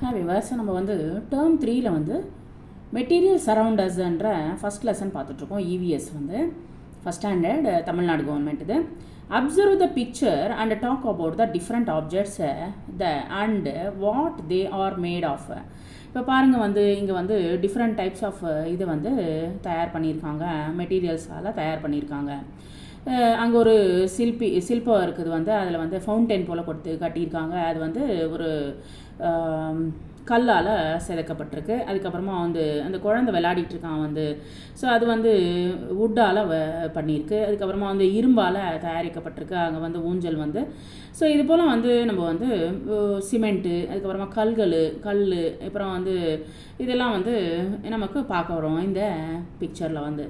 விவாஸ் நம்ம வந்து டேர்ம் 3ல வந்து மெட்டீரியல் சரவுண்டர்ஸ்ன்ற ஃபஸ்ட் லெசன் பார்த்துட்ருக்கோம். இவிஎஸ் வந்து ஃபஸ்ட் ஸ்டாண்டர்ட் தமிழ்நாடு கவர்மெண்ட். இது observe the picture and talk about the different objects and what they are made of. இப்போ பாருங்கள் வந்து இங்கே வந்து டிஃப்ரெண்ட் டைப்ஸ் ஆஃப் இது வந்து தயார் பண்ணியிருக்காங்க, மெட்டீரியல்ஸால் தயார் பண்ணியிருக்காங்க. அங்கே ஒரு சில்பம் இருக்குது வந்து அதில் வந்து ஃபவுண்டைன் போல் கொடுத்து கட்டியிருக்காங்க. அது வந்து ஒரு கல்லால் செதுக்கப்பட்டிருக்கு. அதுக்கப்புறமா வந்து அந்த குழந்தை விளையாடிட்டு இருக்கான் வந்து, ஸோ அது வந்து வுட்டால் பண்ணியிருக்கு. அதுக்கப்புறமா வந்து இரும்பால் தயாரிக்கப்பட்டிருக்கு. அங்கே வந்து ஊஞ்சல் வந்து, ஸோ இது போல் வந்து நம்ம வந்து சிமெண்ட்டு, அதுக்கப்புறமா கல், அப்புறம் வந்து இதெல்லாம் வந்து நமக்கு பார்க்க வரும் இந்த பிக்சரில் வந்து.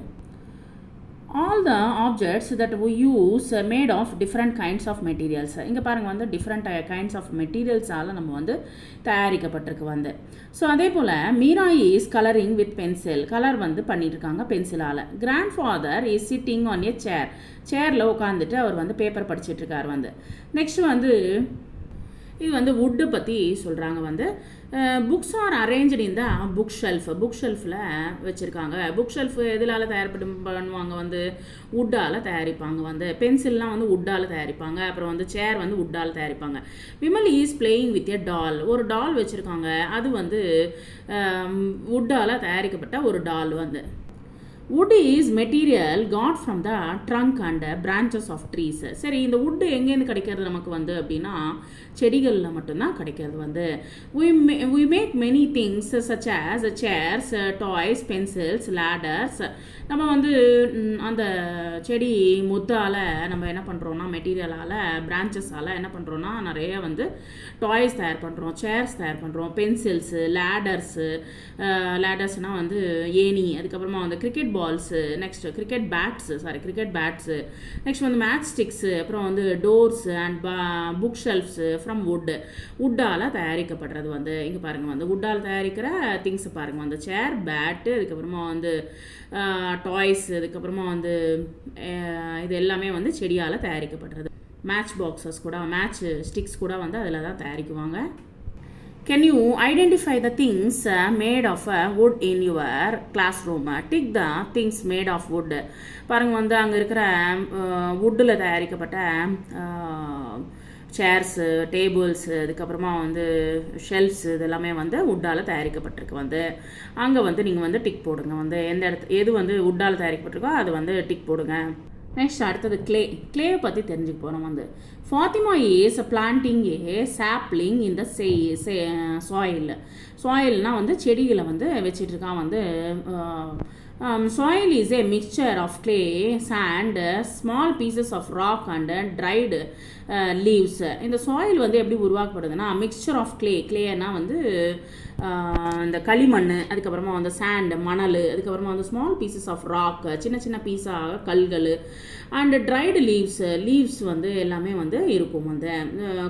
All the objects that we use made of different kinds of materials. இங்கே பாருங்கள் வந்து டிஃப்ரெண்ட் கைண்ட்ஸ் ஆஃப் மெட்டீரியல்ஸால் நம்ம வந்து தயாரிக்கப்பட்டிருக்கு வந்து. ஸோ அதே போல் Meera is colouring with pencil, colour வந்து பண்ணியிருக்காங்க பென்சிலால். Grandfather is sitting on a சேரில் உட்காந்துட்டு அவர் வந்து பேப்பர் படிச்சுட்ருக்கார் வந்து. நெக்ஸ்ட் வந்து இது வந்து வுட்டு பற்றி சொல்கிறாங்க வந்து. Books are arranged in the book ஷெல்ஃபில் வச்சுருக்காங்க. புக் ஷெல்ஃப் எதிலால் பண்ணுவாங்க வந்து, வுட்டால் தயாரிப்பாங்க வந்து. பென்சில்லாம் வந்து வுட்டால் தயாரிப்பாங்க. அப்புறம் வந்து சேர் வந்து வுட்டால் தயாரிப்பாங்க. Vimal is playing with a doll, ஒரு டால் வச்சுருக்காங்க. அது வந்து வுட்டால் தயாரிக்கப்பட்ட ஒரு டால் வந்து. wood is material got from the trunk and branches of trees. சரி, இந்த wood எங்கேருந்து கிடைக்கிறது நமக்கு வந்து அப்படின்னா செடிகளில் மட்டும்தான் கிடைக்கிறது வந்து. we make many things such as chairs, toys, pencils, ladders. நம்ம வந்து அந்த செடி முத்தால் நம்ம என்ன பண்ணுறோன்னா, மெட்டீரியலால் பிரான்ச்சஸால் என்ன பண்ணுறோன்னா நிறைய வந்து டாய்ஸ் தயார் பண்ணுறோம், சேர்ஸ் தயார் பண்ணுறோம், பென்சில்ஸு, லேடர்ஸ்னால் வந்து ஏணி, அதுக்கப்புறமா வந்து cricket balls, next cricket pads, next வந்து மேட்ச் ஸ்டிக்ஸு, அப்புறம் வந்து doors and book shelves from வுட்டால் தயாரிக்கப்படுறது வந்து. இங்கே பாருங்கள் வந்து வுட்டால் தயாரிக்கிற திங்ஸ் பாருங்கள் வந்து, சேர், பேட்டு, அதுக்கப்புறமா வந்து டாய்ஸ், அதுக்கப்புறமா வந்து இது எல்லாமே வந்து செடியால் தயாரிக்கப்படுறது. மேட்ச் பாக்ஸஸ் கூட, மேட்ச் ஸ்டிக்ஸ் கூட வந்து அதில் தான் தயாரிக்குவாங்க. Can you identify the things made of wood in your classroom? Tick the things made of wood. பாருங்கள் வந்து அங்கே இருக்கிற வுட்டில் தயாரிக்கப்பட்ட சேர்ஸு, டேபிள்ஸு, அதுக்கப்புறமா வந்து ஷெல்ஃப்ஸு, இதெல்லாமே வந்து வுட்டால் தயாரிக்கப்பட்டிருக்கு வந்து. அங்கே வந்து நீங்கள் வந்து டிக் போடுங்க வந்து, எது வந்து வுட்டால் தயாரிக்கப்பட்டிருக்கோ அது வந்து டிக் போடுங்க. நெக்ஸ்ட் அடுத்தது கிளேவை பற்றி தெரிஞ்சுக்க போகிறோம் வந்து. Fathima is planting A sapling இந்த சாயில்னால் வந்து செடிகளை வந்து வச்சிட்ருக்கான் வந்து. soil is a mixture of clay, sand, small pieces of rock and dried leaves. இந்த soil வந்து எப்படி உருவாக்கப்படுதுன்னா, mixture of clayனா வந்து இந்த களிமண், அதுக்கப்புறமா வந்து சாண்ட், மணல், அதுக்கப்புறமா வந்து ஸ்மால் பீசஸ் ஆஃப் ராக், சின்ன பீஸாக கல்கள், அண்ட் ட்ரைடு லீவ்ஸ் வந்து எல்லாமே வந்து இருக்கும் வந்து,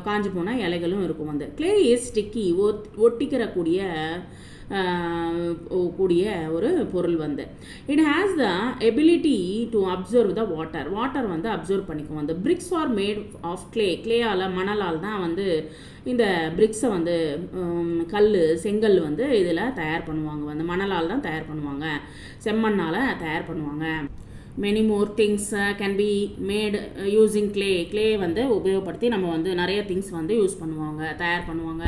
காஞ்சி போன இலைகளும் இருக்கும் வந்து. கிளே இஸ் ஸ்டிக்கி, ஒட்டிக்கிற கூடிய ஒரு பொருள் வந்து. It has the ability to observe the water வந்து அப்சர்வ் பண்ணிக்கும் வந்து. பிரிக்ஸ் ஆர் மேட் ஆஃப் கிளேயால், மணலால் தான் வந்து இந்த பிரிக்ஸை வந்து செங்கல் வந்து இதில் தயார் பண்ணுவாங்க வந்து. மணலால் தான் தயார் பண்ணுவாங்க, செம்மண்ணால் தயார் பண்ணுவாங்க. Many more things can be mat using clay வந்து உபயோகப்படுத்தி நம்ம வந்து நிறைய திங்ஸ் வந்து தயார் பண்ணுவாங்க.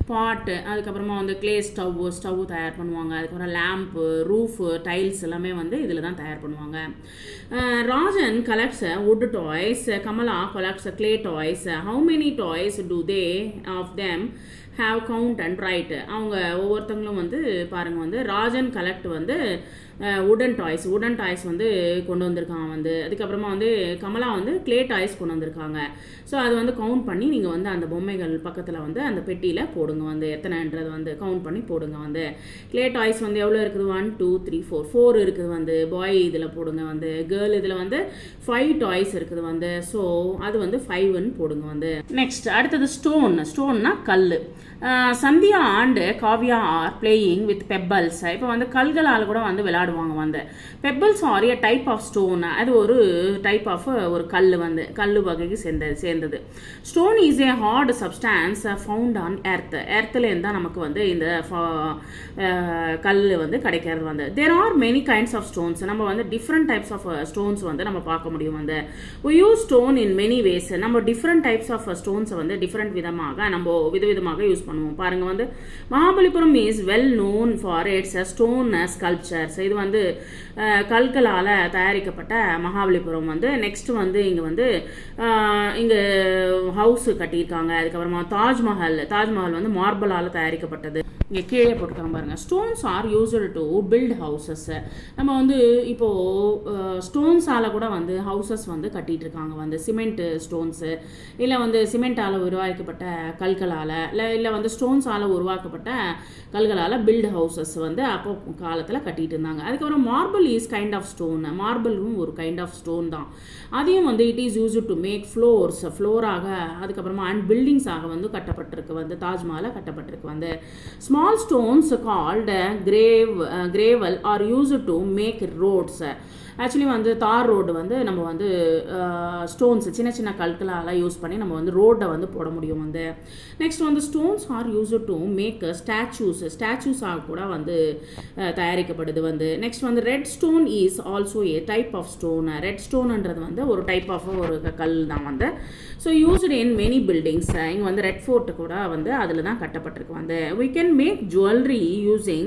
பாட்டு, அதுக்கப்புறமா வந்து கிளே ஸ்டவ் தயார் பண்ணுவாங்க. அதுக்கப்புறம் லேம்ப்பு, ரூஃபு, டைல்ஸ் எல்லாமே வந்து இதில் தான் தயார் பண்ணுவாங்க. Rajan collects wood toys, Kamala collects clay toys. how many toys do they of them have count and write? அவங்க ஒவ்வொருத்தங்களும் வந்து பாருங்கள் வந்து ராஜன் கலெக்ட் வந்து உடன் டாய்ஸ் வந்து கொண்டு வந்திருக்காங்க வந்து. அதுக்கப்புறமா வந்து கமலா வந்து கிளே டாய்ஸ் கொண்டு வந்திருக்காங்க. ஸோ அது வந்து கவுண்ட் பண்ணி நீங்கள் வந்து அந்த பொம்மைகள் பக்கத்தில் வந்து அந்த பெட்டியில் போடுங்க வந்து, எத்தனைன்றது வந்து கவுண்ட் பண்ணி போடுங்க வந்து. கிளே டாய்ஸ் வந்து எவ்வளோ இருக்குது, 1 2 3 4 இருக்குது வந்து. பாய் இதில் போடுங்க வந்து. கேர்ள் இதில் வந்து 5 டாய்ஸ் இருக்குது வந்து. ஸோ அது வந்து 5ன்னு போடுங்க வந்து. நெக்ஸ்ட் அடுத்தது ஸ்டோன்னா கல். Sandhya and Kavya are playing with pebbles. இப்போ வந்து கல்களால் கூட வந்து விளையாடுவாங்க வந்து. Pebbles are a type of stone, அது ஒரு டைப் ஆஃப் ஒரு கல் வந்து கல் வகைக்கு சேர்ந்தது. Stone is a hard substance found on earth. எர்த்லேருந்து தான் நமக்கு வந்து இந்த கல் வந்து கிடைக்கிறது வந்து. There are many kinds of stones. நம்ம வந்து டிஃப்ரெண்ட் டைப்ஸ் ஆஃப் ஸ்டோன்ஸ் வந்து நம்ம பார்க்க முடியும் வந்து. we use stone in many ways. நம்ம டிஃப்ரெண்ட் டைப்ஸ் ஆஃப் ஸ்டோன்ஸை வந்து டிஃப்ரெண்ட் விதமாக நம்ம விதவிதமாக யூஸ் பண்ணுவோம். பாருங்க வந்து Mahabalipuram is well known for it's stone sculptures. இது வந்து கல்களால் தயாரிக்கப்பட்ட மகாபலிபுரம் வந்து. நெக்ஸ்ட் வந்து இங்கே வந்து இங்கே ஹவுஸ் கட்டியிருக்காங்க. அதுக்கப்புறமா தாஜ்மஹல் வந்து மார்பிளால் தயாரிக்கப்பட்டது. இங்கே கீழே போட்டுருக்காங்க பாருங்க. Stones are used to build houses. நம்ம வந்து இப்போது ஸ்டோன்ஸால் கூட வந்து ஹவுசஸ் வந்து கட்டிகிட்டு இருக்காங்க வந்து. சிமெண்ட் ஸ்டோன்ஸு இல்லை வந்து சிமெண்ட்டால் உருவாக்கப்பட்ட கல்களால் இல்லை வந்து ஸ்டோன்ஸால் உருவாக்கப்பட்ட கல்களால் பில்ட் ஹவுசஸ் வந்து அப்போ காலத்தில் கட்டிகிட்டு இருந்தாங்க. அதுக்கப்புறம் marble is kind of stone. மார்பிளும் ஒரு கைண்ட் ஆஃப் ஸ்டோன் தான். அதையும் வந்து it is used to make ஃப்ளோராக அதுக்கப்புறமா அண்ட் பில்டிங்ஸாக வந்து கட்டப்பட்டிருக்கு வந்து. தாஜ்மஹால் கட்டப்பட்டிருக்கு வந்து. Small stones called gravel are used to make roads. Actually வந்து தார் ரோடு வந்து நம்ம வந்து ஸ்டோன்ஸ் சின்ன சின்ன கற்களால் யூஸ் பண்ணி நம்ம வந்து ரோட்டை வந்து போட முடியும் வந்து. நெக்ஸ்ட் வந்து stones are used to make ஸ்டாச்சூஸாக கூட வந்து தயாரிக்கப்படுது வந்து. நெக்ஸ்ட் வந்து red stone is also a type of stone. Red ஸ்டோன்ன்றது வந்து ஒரு டைப் ஆஃப் ஒரு கல் தான் வந்து. So used in many buildings. இங்கே வந்து ரெட் ஃபோர்ட் கூட வந்து அதில் தான் கட்டப்பட்டிருக்கு வந்து. we can make jewelry using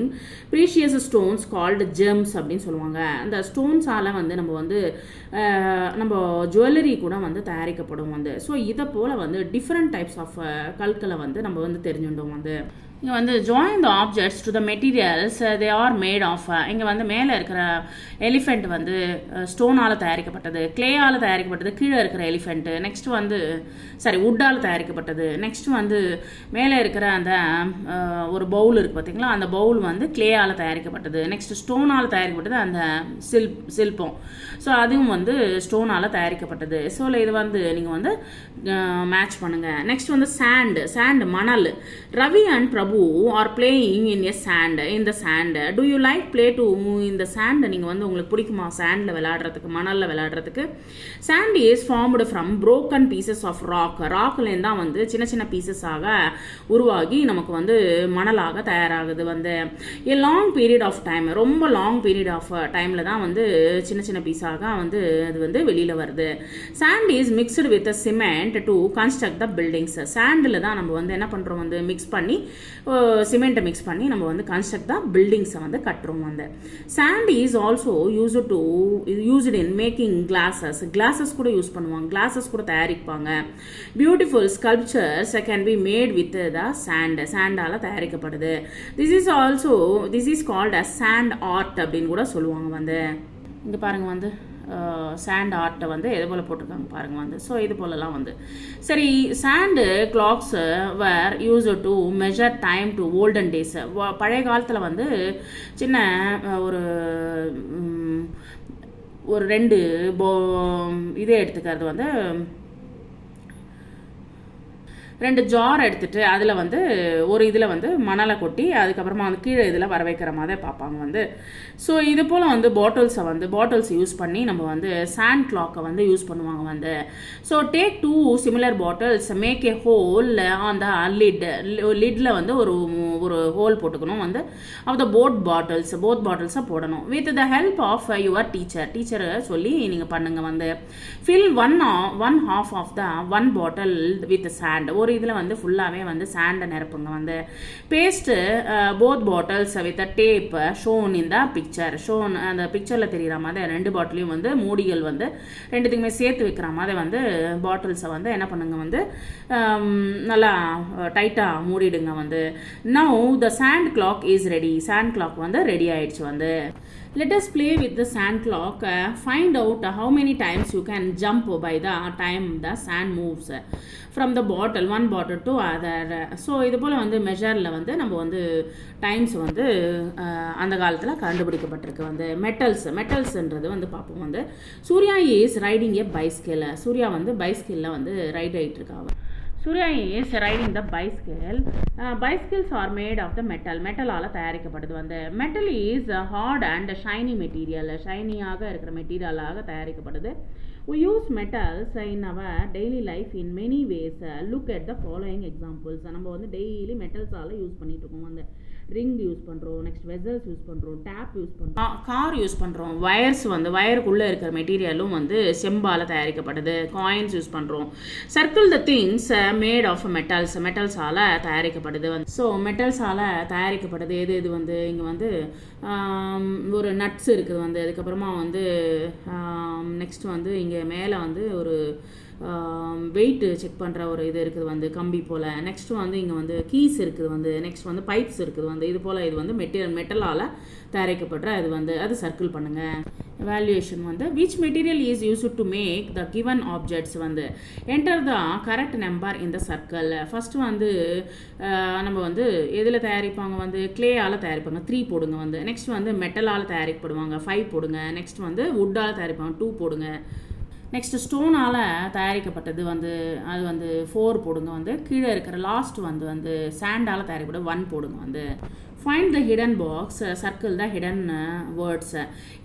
precious stones called gems அப்படின்னு சொல்லுவாங்க. அந்த ஸ்டோன்ஸால் வந்து நம்ம வந்து நம்ம ஜுவல்லரி கூட வந்து தயாரிக்கப்படும் வந்து. ஸோ இதை போல் வந்து டிஃப்ரெண்ட் டைப்ஸ் ஆஃப் கல்களை வந்து நம்ம வந்து தெரிஞ்சுட்டோம் வந்து. இங்கே வந்து join the objects to the materials they are made of. இங்கே வந்து மேலே இருக்கிற எலிஃபெண்ட் வந்து ஸ்டோனால் தயாரிக்கப்பட்டது, கிளேயால் தயாரிக்கப்பட்டது கீழே இருக்கிற எலிஃபெண்ட்டு. நெக்ஸ்ட் வந்து வுட்டால் தயாரிக்கப்பட்டது. நெக்ஸ்ட் வந்து மேலே இருக்கிற அந்த ஒரு பவுல் இருக்குது பார்த்தீங்களா, அந்த பவுல் வந்து கிளேயால் தயாரிக்கப்பட்டது. நெக்ஸ்ட் ஸ்டோனால் தயாரிக்கப்பட்டது அந்த சில்பம். ஸோ அதுவும் வந்து ஸ்டோனால் தயாரிக்கப்பட்டது. ஸோ இது வந்து நீங்கள் வந்து மேட்ச் பண்ணுங்கள். நெக்ஸ்ட் வந்து சாண்ட் மணல். Ravi and Prabhu are playing in a sand. in the sand. do you like play to in the sand? நீங்க வந்து உங்களுக்கு பிடிக்குமா சாண்ட்ல விளையாடுறதுக்கு, மணல்ல விளையாடுறதுக்கு? sand is formed from broken pieces of rock. ராக்ல இருந்தா வந்து சின்ன சின்ன பீசஸாக உருவாகி நமக்கு வந்து மணலாக தயாராகுது வந்து. a long period of time. ரொம்ப லாங் பீரியட் ஆஃப் டைம்ல தான் வந்து சின்ன சின்ன பீஸாக வந்து அது வந்து வெளியில வருது. sand is mixed with a cement to construct the buildings. சாண்ட்ல தான் நம்ம வந்து என்ன பண்றோம் வந்து மிக்ஸ் பண்ணி சிமெண்ட்டை மிக்ஸ் பண்ணி நம்ம வந்து கன்ஸ்ட்ரக்ட் தான் பில்டிங்ஸை வந்து கட்டுறோம் வந்து. Sand is also used in making glasses கூட யூஸ் பண்ணுவாங்க, கிளாஸஸ் கூட தயாரிப்பாங்க. Beautiful sculptures can be made with the சாண்டால் தயாரிக்கப்படுது. This is called a sand art அப்படின்னு கூட சொல்லுவாங்க வந்து. இங்கே பாருங்க வந்து சாண்ட் ஆர்ட்டை வந்து எது போல் போட்டிருக்காங்க பாருங்க வந்து. ஸோ இது போலலாம் வந்து சரி. Sand clocks were use to measure time to olden days. பழைய காலத்தில் வந்து சின்ன ஒரு 2 இதே எடுத்துக்கிறது வந்து 2 ஜார் எடுத்துட்டு அதில் வந்து ஒரு இதில் வந்து மணலை கொட்டி அதுக்கப்புறமா வந்து கீழே இதில் வர வைக்கிற மாதிரி பார்ப்பாங்க வந்து. ஸோ இது போல் வந்து பாட்டில்ஸ் யூஸ் பண்ணி நம்ம வந்து சாண்ட் கிளாக்கை வந்து யூஸ் பண்ணுவாங்க வந்து. So take 2 similar bottles, make a hole on the little வந்து ஒரு ஹோல் போட்டுக்கணும் வந்து. ஆஃப் த போத் பாட்டில்ஸை போடணும். With the help of your டீச்சரை சொல்லி நீங்கள் பண்ணுங்க வந்து. Fill one half of the one bottle with sand. ஒரு இதில் வந்து ஃபுல்லாகவே வந்து சாண்டை நிரப்புங்க வந்து. Paste both bottles with tape shown in the picture. அந்த பிக்சரில் தெரிகிற மாதிரி 2 பாட்டிலையும் வந்து மூடிகள் வந்து 2த்துக்குமே சேர்த்து வைக்கிற மாதிரி வந்து பாட்டில்ஸை வந்து என்ன பண்ணுங்க வந்து நல்லா டைட்டாக மூடிடுங்க வந்து. Now the sand clock is ready. Sand clock வந்து ரெடி ஆயிடுச்சு வந்து. Let us play with the sand clock. Find out how many times you can jump by the time the sand moves from the one bottle to other. So இது போல் வந்து மெஷரில் வந்து நம்ம வந்து times வந்து அந்த காலத்தில் கண்டுபிடிக்கப்பட்டிருக்கு வந்து. மெட்டல்ஸ்ன்றது வந்து பார்ப்போம் வந்து. சூர்யா இஸ் ரைடிங் ஏ பைஸ்கில். சூர்யா வந்து பைஸ்கிளில் வந்து ரைட் ஆகிட்டு இருக்காங்க. Surya is riding the bicycle. Bicycles are made of the metal. மெட்டலால் தயாரிக்கப்படுது வந்து metal is hard and shiny material. ஷைனியாக இருக்கிற மெட்டீரியலாக தயாரிக்கப்படுது. We use metals in our daily life in many ways. Look at the following examples. நம்ம வந்து daily மெட்டல்ஸால் use பண்ணிட்டு இருக்கோம். அந்த ரிங் யூஸ் பண்ணுறோம், நெக்ஸ்ட் வெசல்ஸ் யூஸ் பண்ணுறோம், டேப் யூஸ் பண்ணுறோம், கார் யூஸ் பண்ணுறோம். வயர்ஸ் வந்து வயருக்குள்ளே இருக்கிற மெட்டீரியலும் வந்து செம்பால் தயாரிக்கப்படுது. காயின்ஸ் யூஸ் பண்ணுறோம். Circle the things made of மெட்டல்ஸால் தயாரிக்கப்படுது வந்து. ஸோ மெட்டல்ஸால் தயாரிக்கப்படுது எது எது வந்து இங்கே வந்து ஒரு நட்ஸ் இருக்குது வந்து. அதுக்கப்புறமா வந்து நெக்ஸ்ட் வந்து இங்கே மேலே வந்து ஒரு வெயிட் செக் பண்ணுற ஒரு இது இருக்குது வந்து கம்பி போல். நெக்ஸ்ட்டு வந்து இங்கே வந்து கீஸ் இருக்குது வந்து. நெக்ஸ்ட் வந்து பைப்ஸ் இருக்குது வந்து. இது போல் இது வந்து மெட்டலால் தயாரிக்கப்படுற இது வந்து அது சர்க்கிள் பண்ணுங்கள். எவாலுவேஷன் வந்து which material is used to make the given objects வந்து என்டர் த கரெக்ட் நம்பர் இந்த சர்க்கிள். ஃபஸ்ட்டு வந்து நம்ம வந்து எதில் தயாரிப்பாங்க வந்து கிளேயால் தயாரிப்பாங்க 3 போடுங்க வந்து. நெக்ஸ்ட் வந்து மெட்டலால் தயாரிக்கப்படுவாங்க 5 போடுங்க. நெக்ஸ்ட் வந்து வுட்டால் தயாரிப்பாங்க 2 போடுங்க. நெக்ஸ்ட்டு ஸ்டோனால் தயாரிக்கப்பட்டது வந்து அது வந்து 4 போடுங்க வந்து. கீழே இருக்கிற லாஸ்ட் வந்து சாண்டால் தயாரிக்கப்பட்ட 1 போடுங்க வந்து. Find the hidden box, circle the hidden words.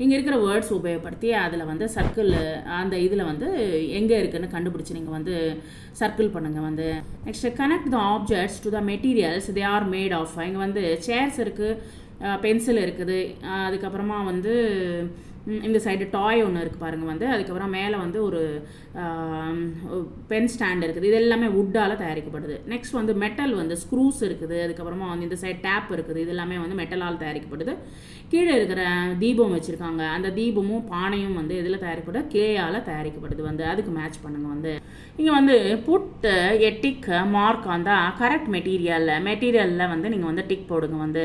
இங்கே இருக்கிற வேர்ட்ஸ் உபயோகப்படுத்தி அதில் வந்து சர்க்கிள் அந்த இதில் வந்து எங்கே இருக்குதுன்னு கண்டுபிடிச்சி நீங்கள் வந்து சர்க்கிள் பண்ணுங்கள் வந்து. Next connect the objects to the materials they are made of. இங்கே வந்து சேர்ஸ் இருக்குது, பென்சில் இருக்குது, அதுக்கப்புறமா வந்து இந்த சைடு டாய் ஒன்று இருக்குது பாருங்கள் வந்து. அதுக்கப்புறம் மேலே வந்து ஒரு பென் ஸ்டாண்ட் இருக்குது. இது எல்லாமே வுட்டால் தயாரிக்கப்படுது. நெக்ஸ்ட் வந்து மெட்டல் வந்து ஸ்க்ரூஸ் இருக்குது. அதுக்கப்புறமா வந்து இந்த சைடு டேப் இருக்குது. இது எல்லாமே வந்து மெட்டலால் தயாரிக்கப்படுது. கீழே இருக்கிற தீபம் வச்சுருக்காங்க. அந்த தீபமும் பானையும் வந்து எதில் தயாரிக்கப்படுது கிளேயால் தயாரிக்கப்படுது வந்து. அதுக்கு மேட்ச் பண்ணுங்கள் வந்து. இங்கே வந்து put a tick mark on the correct மெட்டீரியலில் வந்து நீங்கள் வந்து டிக் போடுங்க வந்து.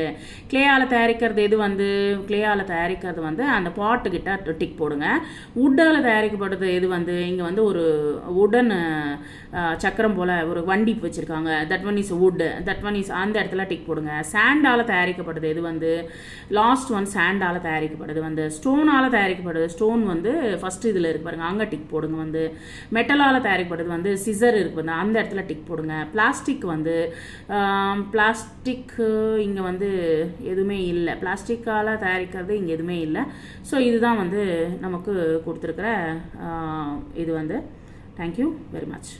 கிளேயால் தயாரிக்கிறது எது வந்து கிளேயால் தயாரிக்கிறது வந்து அந்த பாட்டு கிட்ட டிக் போடுங்க. வுட்டால் தயாரிக்கப்படுறது எது வந்து இங்கே வந்து ஒரு வுடன் சக்கரம் போல் ஒரு வண்டி வச்சுருக்காங்க. That one is would, that one is அந்த இடத்துல டிக் போடுங்க. சாண்டால் தயாரிக்கப்படுறது எது வந்து லாஸ்ட் ஒன் சாண்டால் தயாரிக்கப்படுது வந்து. ஸ்டோனால் தயாரிக்கப்படுது ஸ்டோன் வந்து ஃபஸ்ட்டு இதில் இருக்கு பாருங்கள் அங்கே டிக் போடுங்க வந்து. மெட்டலால் தயாரிக்கப்படுது வந்து சிசர் இருக்கு வந்து அந்த இடத்துல டிக் போடுங்க. பிளாஸ்டிக் வந்து பிளாஸ்டிக் இங்கே வந்து எதுவுமே இல்லை. பிளாஸ்டிக்கால் தயாரிக்கிறது இங்கே எதுவுமே இல்லை. ஸோ இதுதான் வந்து நமக்கு கொடுத்துருக்கிற இது வந்து. Thank you very much.